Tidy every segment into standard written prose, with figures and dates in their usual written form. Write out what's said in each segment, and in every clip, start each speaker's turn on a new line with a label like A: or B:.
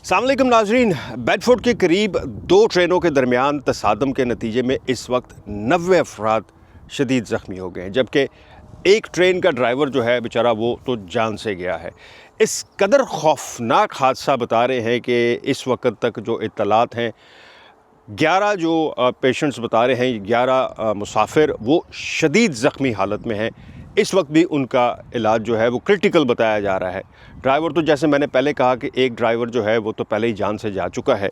A: अस्सलाम वालेकुम नाजरीन। बेडफोर्ड के करीब दो ट्रेनों के दरमियान तसादम के नतीजे में इस वक्त 90 अफराद शदीद ज़ख्मी हो गए हैं, जबकि एक ट्रेन का ड्राइवर जो है बेचारा वो तो जान से गया है। इस कदर खौफनाक हादसा बता रहे हैं कि इस वक्त तक जो इत्तलात हैं 11 जो पेशेंट्स बता रहे हैं, 11 मुसाफिर वो शदीद ज़ख्मी हालत में हैं। इस वक्त भी उनका इलाज जो है वो क्रिटिकल बताया जा रहा है। ड्राइवर तो जैसे मैंने पहले कहा कि एक ड्राइवर जो है वो तो पहले ही जान से जा चुका है।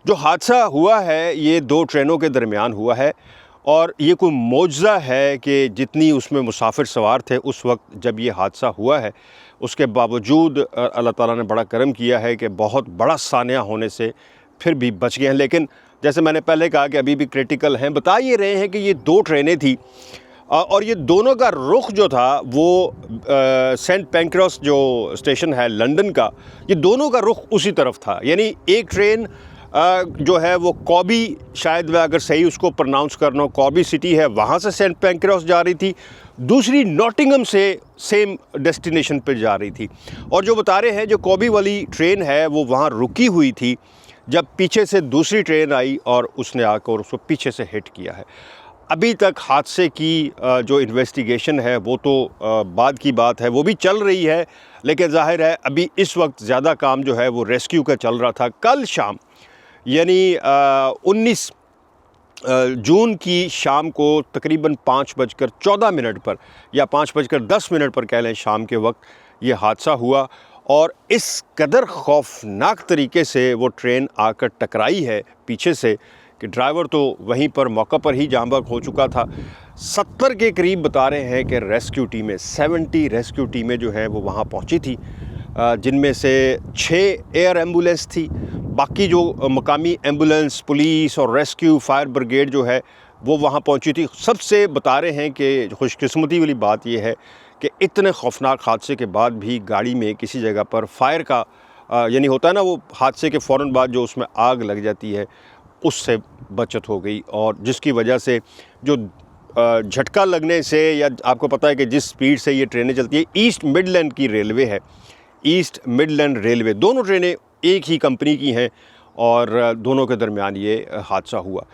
A: जो हादसा हुआ है ये दो ट्रेनों के दरमियान हुआ है और ये कोई मौजज़ा है कि जितनी उसमें मुसाफिर सवार थे उस वक्त जब ये हादसा हुआ है, उसके बावजूद अल्लाह ताला ने बड़ा करम किया है कि बहुत बड़ा सानिया होने से फिर भी बच गए हैं। लेकिन जैसे मैंने पहले कहा कि अभी भी क्रिटिकल हैं। बता ये रहे हैं कि ये दो ट्रेनें थी और ये दोनों का रुख जो था वो सेंट पेंक्रोस जो स्टेशन है लंदन का, ये दोनों का रुख उसी तरफ था। यानी एक ट्रेन जो है वो कॉबी, शायद वह अगर सही उसको प्रोनाउंस करना हो, कॉबी सिटी है, वहाँ से सेंट पेंक्रोस जा रही थी। दूसरी नॉटिंघम से सेम डेस्टिनेशन पर जा रही थी। और जो बता रहे हैं जो कॉबी वाली ट्रेन है वो वहाँ रुकी हुई थी जब पीछे से दूसरी ट्रेन आई और उसने आकर उसको पीछे से हिट किया है। अभी तक हादसे की जो इन्वेस्टिगेशन है वो तो बाद की बात है, वो भी चल रही है, लेकिन ज़ाहिर है अभी इस वक्त ज़्यादा काम जो है वो रेस्क्यू का चल रहा था। कल शाम यानी 19 जून की शाम को तकरीबन 5:14 पर या 5:10 पर कह लें शाम के वक्त ये हादसा हुआ और इस कदर खौफनाक तरीके से वो ट्रेन आकर टकराई है पीछे से कि ड्राइवर तो वहीं पर मौका पर ही जाँ बहक हो चुका था। 70 के करीब बता रहे हैं कि रेस्क्यू टीमें 70 रेस्क्यू टीमें जो हैं वो वहाँ पहुँची थी, जिनमें से 6 एयर एम्बुलेंस थी। बाकी जो मकामी एम्बुलेंस, पुलिस और रेस्क्यू फायर ब्रिगेड जो है वो वहाँ पहुँची थी। सबसे बता रहे हैं कि खुशकिस्मती वाली बात ये है कि इतने खौफनाक हादसे के बाद भी गाड़ी में किसी जगह पर फायर का यानी होता है ना वो हादसे के फ़ौरन बाद जो उसमें आग लग जाती है, उससे बचत हो गई। और जिसकी वजह से जो झटका लगने से, या आपको पता है कि जिस स्पीड से ये ट्रेनें चलती है, ईस्ट मिडलैंड की रेलवे है, ईस्ट मिडलैंड रेलवे, दोनों ट्रेनें एक ही कंपनी की हैं और दोनों के दरमियान ये हादसा हुआ।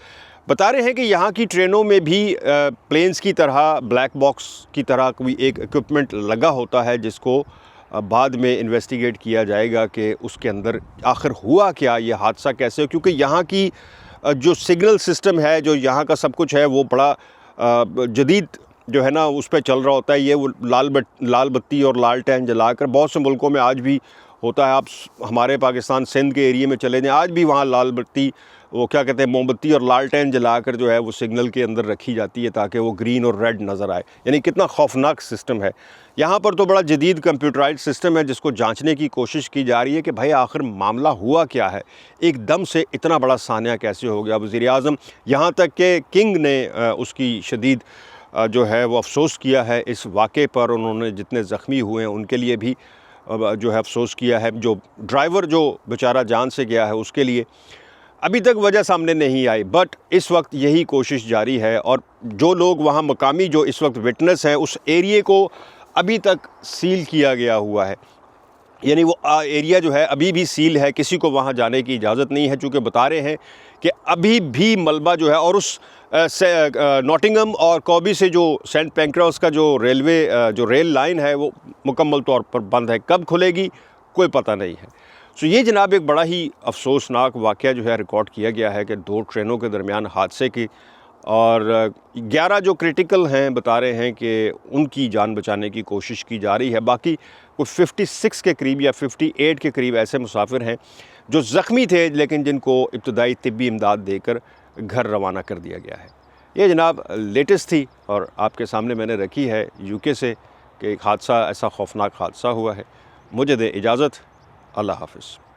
A: बता रहे हैं कि यहाँ की ट्रेनों में भी प्लेन्स की तरह ब्लैक बॉक्स की तरह कोई एक इक्विपमेंट लगा होता है जिसको बाद में इन्वेस्टिगेट किया जाएगा कि उसके अंदर आखिर हुआ क्या, ये हादसा कैसे हो। क्योंकि यहाँ की जो सिग्नल सिस्टम है, जो यहाँ का सब कुछ है वो बड़ा जदीद जो है ना उस पर चल रहा होता है। ये वो लाल बत्ती और लालटेन जलाकर, बहुत से मुल्कों में आज भी होता है। आप हमारे पाकिस्तान सिंध के एरिया में चले जाएँ, आज भी वहाँ लाल बत्ती, वो क्या कहते हैं, मोमबत्ती और लालटेन जलाकर जो है वो सिग्नल के अंदर रखी जाती है ताकि वो ग्रीन और रेड नज़र आए। यानी कितना खौफनाक सिस्टम है। यहाँ पर तो बड़ा जदीद कंप्यूटराइज्ड सिस्टम है जिसको जांचने की कोशिश की जा रही है कि भाई आखिर मामला हुआ क्या है, एकदम से इतना बड़ा सानिया कैसे हो गया। वज़ीर-ए-आज़म यहाँ तक कि किंग ने उसकी शदीद जो है वो अफसोस किया है इस वाक़े पर। उन्होंने जितने ज़ख्मी हुए हैं उनके लिए भी जो है अफसोस किया है। जो ड्राइवर जो बेचारा जान से गया है उसके लिए अभी तक वजह सामने नहीं आई, बट इस वक्त यही कोशिश जारी है। और जो लोग वहाँ मकामी जो इस वक्त विटनेस हैं, उस एरिए को अभी तक सील किया गया हुआ है। यानी वो एरिया जो है अभी भी सील है, किसी को वहाँ जाने की इजाज़त नहीं है। चूँकि बता रहे हैं कि अभी भी मलबा जो है, और उस नॉटिंघम और कॉबी से जो सेंट पेंक्रोस का जो रेल लाइन है वो मुकम्मल तौर पर बंद है। कब खुलेगी कोई पता नहीं है। सो ये जनाब एक बड़ा ही अफसोसनाक वाक़या जो है रिकॉर्ड किया गया है कि दो ट्रेनों के दरमियान हादसे की, और 11 जो क्रिटिकल हैं बता रहे हैं कि उनकी जान बचाने की कोशिश की जा रही है। बाकी कुछ 56 के करीब या 58 के करीब ऐसे मुसाफिर हैं जो ज़ख्मी थे लेकिन जिनको इब्तदाई तिब्बी इमदाद देकर घर रवाना कर दिया गया है। ये जनाब लेटेस्ट थी और आपके सामने मैंने रखी है यूके से कि एक हादसा, ऐसा खौफनाक हादसा हुआ है। मुझे दे इजाज़त, अल्लाह हाफ़िज़।